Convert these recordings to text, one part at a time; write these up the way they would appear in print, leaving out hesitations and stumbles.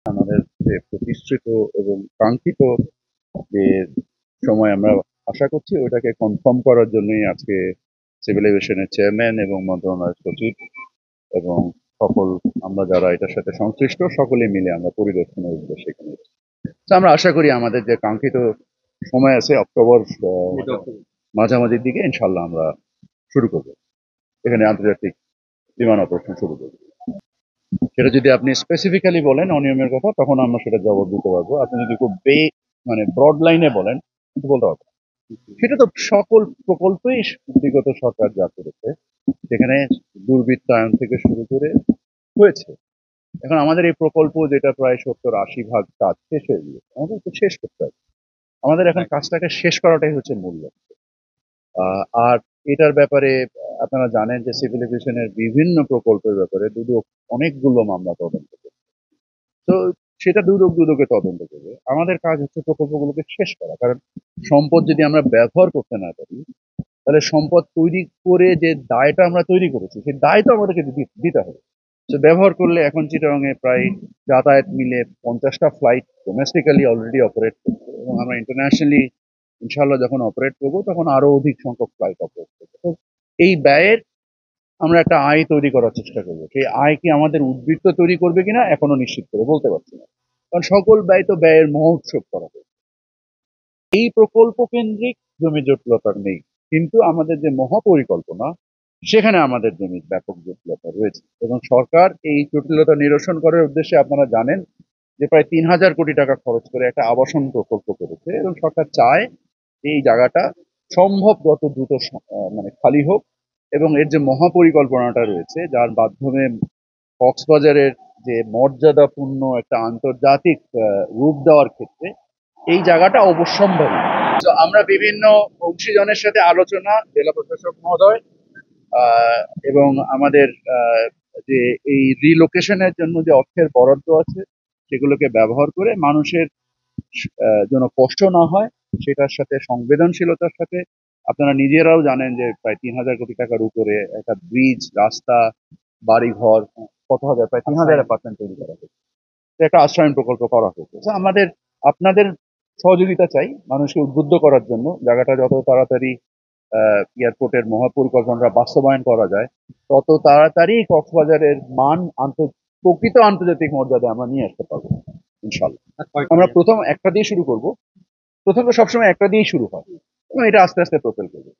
আমাদের যে প্রতিশ্রুত এবং কাঙ্ক্ষিত যে সময় আমরা আশা করছি ওইটাকে কনফার্ম করার জন্যই আজকে সিভিল এভিয়েশনের চেয়ারম্যান এবং মন্ত্রণালয়ের সচিব এবং সকল আমরা যারা এটার সাথে সংশ্লিষ্ট সকলে মিলে আমরা পরিদর্শনের উদ্দেশ্যে এখানে এসেছি। তো আমরা আশা করি আমাদের যে কাঙ্ক্ষিত সময় আছে অক্টোবর মাঝামাঝির দিকে ইনশাল্লাহ আমরা শুরু করব, এখানে আন্তর্জাতিক বিমান অপারেশন শুরু করব। সেটা যদি আপনি স্পেসিফিক্যালি বলেন অনিয়মের কথা, তখন আমরা সেটা জবাব দিতে পারবো। আপনি যদি খুব মানে ব্রড লাইনে বলেন, কিন্তু বলতে পারবো না। সেটা তো সকল প্রকল্পই বিগত সরকার যা করেছে, সেখানে দুর্বৃত্তায়ন থেকে শুরু করে হয়েছে। এখন আমাদের এই প্রকল্প যেটা প্রায় 70-80% কাজ শেষ হয়ে গিয়েছে, আমাদের তো শেষ করতে হবে। আমাদের এখন কাজটাকে শেষ করাটাই হচ্ছে মূল লক্ষ্য। আর এটার ব্যাপারে আপনারা জানেন যে সিভিল এভিয়েশনের বিভিন্ন প্রকল্পের ব্যাপারে দুদক অনেকগুলো মামলা তদন্ত করে। তো সেটা দুদক দুদকে তদন্ত করবে। আমাদের কাজ হচ্ছে প্রকল্পগুলোকে শেষ করা। কারণ সম্পদ যদি আমরা ব্যবহার করতে না পারি, তাহলে সম্পদ তৈরি করে যে দায়টা আমরা তৈরি করেছি, সেই দায় তো আমাদেরকে দিতে হবে। তো ব্যবহার করলে এখন চিটাগংয়ে প্রায় যাতায়াত মিলে 50টা ফ্লাইট ডোমেস্টিক্যালি অলরেডি অপারেট করছে এবং আমরা ইন্টারন্যাশনালি ইনশাল্লাহ যখন অপারেট করবো তখন আরো অধিক সংখ্যক ফ্লাইট অপারেট করবো। তো এই ব্যয়ের আমরা একটা আয় তৈরি করার চেষ্টা করবো। সেই আয় কি আমাদের উদ্বৃত্ত তৈরি করবে কিনা এখনো নিশ্চিত করে বলতে পারছি না, কারণ সকল ব্যয় তো ব্যয়ের মহোৎসব করা হবে। এই প্রকল্প কেন্দ্রিক জমি জটিলতা নেই, কিন্তু আমাদের যে মহাপরিকল্পনা সেখানে আমাদের জমির ব্যাপক জটিলতা রয়েছে এবং সরকার এই জটিলতা নিরসন করার উদ্দেশ্যে আপনারা জানেন যে প্রায় 3,000 কোটি টাকা খরচ করে একটা আবাসন প্রকল্প করেছে এবং সরকার চায় এই জায়গাটা সম্ভব যত দ্রুত মানে খালি হোক এবং এর যে মহাপরিকল্পনাটা রয়েছে যার মাধ্যমে কক্সবাজারের যে মর্যাদাপূর্ণ একটা আন্তর্জাতিক রূপ দেওয়ার ক্ষেত্রে এই জায়গাটা অবশ্যম্ভাবী। তো আমরা বিভিন্ন অংশীজনের সাথে আলোচনা, জেলা প্রশাসক মহোদয় এবং আমাদের যে এই রিলোকেশনের জন্য যে অর্থের বরাদ্দ আছে সেগুলোকে ব্যবহার করে মানুষের যেন কষ্ট না হয় সেটার সাথে সংবেদনশীলতার সাথে, আপনারা নিজেরাও জানেন যে প্রায় 3,000 কোটি টাকার উপরে একটা ব্রিজ, রাস্তা, বাড়িঘর, কত হাজার, প্রায় 3,000 অ্যাপার্টমেন্ট তৈরি করা হয়েছে, একটা আশ্রয়ণ প্রকল্প করা হয়েছে। আমাদের আপনাদের সহযোগিতা চাই মানুষকে উদ্বুদ্ধ করার জন্য জায়গাটা যত তাড়াতাড়ি এয়ারপোর্টের মহাপরিকল্পনাটা বাস্তবায়ন করা যায় তত তাড়াতাড়ি কক্সবাজারের মান প্রকৃত আন্তর্জাতিক মর্যাদা আমরা নিয়ে আসতে পারবো ইনশাল্লাহ। আমরা প্রথম একটা দিয়ে শুরু করব, প্রথম তো সবসময় একটা দিয়েই শুরু হয় এবং এটা আস্তে আস্তে প্রোপেল করবে।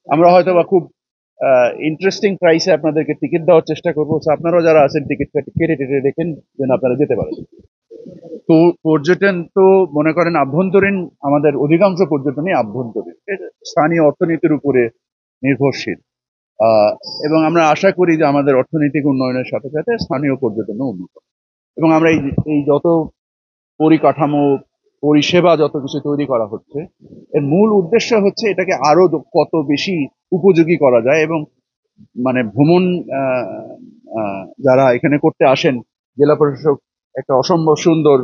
আমরা হয়তো বা খুব ইন্টারেস্টিং প্রাইসে আপনাদেরকে টিকিট দেওয়ার চেষ্টা করবো, আপনারাও যারা আছেন টিকিটটা কেটে টেটে দেখেন যেন আপনারা যেতে পারেন। তো পর্যটন তো মনে করেন আভ্যন্তরীণ, আমাদের অধিকাংশ পর্যটনই আভ্যন্তরীণ, স্থানীয় অর্থনীতির উপরে নির্ভরশীল। এবং আমরা আশা করি যে আমাদের অর্থনৈতিক উন্নয়নের সাথে সাথে স্থানীয় পর্যটনও উন্নত এবং আমরা এই যত পরিকাঠামো, পরিষেবা যত কিছু তৈরি করা হচ্ছে এর মূল উদ্দেশ্য হচ্ছে এটাকে আরো কত বেশি উপযোগী করা যায় এবং মানে ভ্রমণ যারা এখানে করতে আসেন, জেলা প্রশাসক একটা অসম্ভব সুন্দর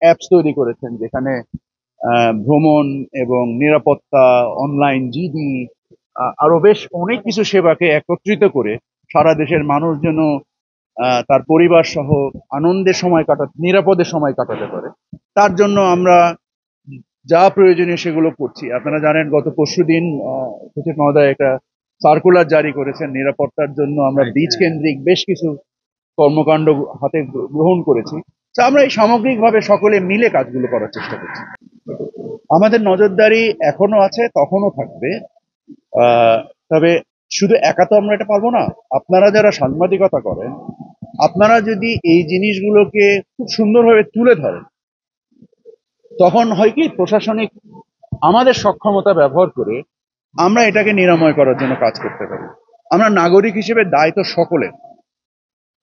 অ্যাপস তৈরি করেছেন যেখানে ভ্রমণ এবং নিরাপত্তা, অনলাইন জিডি, আরো বেশ অনেক কিছু সেবাকে একত্রিত করে সারা দেশের মানুষ যেন তার পরিবার সহ আনন্দের সময় নিরাপদে সময় কাটাতে পারে, তার জন্য আমরা যা প্রয়োজনীয় সেগুলো করছি। আপনারা জানেন গত পরশুদিন সচিব মহোদয় একটা সার্কুলার জারি করেছেন নিরাপত্তার জন্য, আমরা বীজ কেন্দ্রিক বেশ কিছু কর্মকাণ্ড হাতে গ্রহণ করেছি। তো আমরা এই সামগ্রিকভাবে সকলে মিলে কাজগুলো করার চেষ্টা করছি। আমাদের নজরদারি এখনো আছে, তখনও থাকবে। তবে শুধু একা তো আমরা এটা পারবো না। আপনারা যারা সাংবাদিকতা করেন, আপনারা যদি এই জিনিসগুলোকে খুব সুন্দরভাবে তুলে ধরেন, তখন হয় কি প্রশাসনিক আমাদের সক্ষমতা ব্যবহার করে আমরা এটাকে নিরাময় করার জন্য কাজ করতে পারি। আমরা নাগরিক হিসেবে দায় তো সকলের।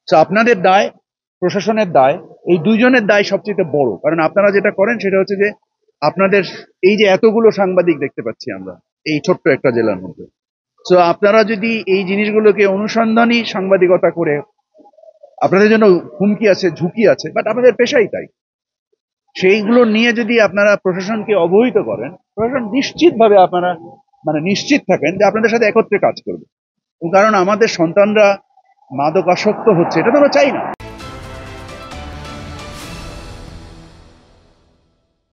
আপনাদের দায়, প্রশাসনের দায়, এই দুইজনের দায় সবচেয়ে বড়। কারণ আপনারা যেটা করেন সেটা হচ্ছে যে আপনাদের এই যে এতগুলো সাংবাদিক দেখতে পাচ্ছি আমরা এই ছোট্ট একটা জেলার মধ্যে, তো আপনারা যদি এই জিনিসগুলোকে অনুসন্ধানী সাংবাদিকতা করে, আপনাদের জন্য হুমকি আছে, ঝুঁকি আছে, বাট আমাদের পেশাই তাই, সেইগুলো নিয়ে যদি আপনারা প্রশাসনকে অবহিত করেন, প্রশাসন নিশ্চিতভাবে আপনারা মানে নিশ্চিত থাকেন যে আপনাদের সাথে একত্রে কাজ করবে। কারণ আমাদের সন্তানরা মাদকাসক্ত হচ্ছে, এটা তো আমরা চাই না।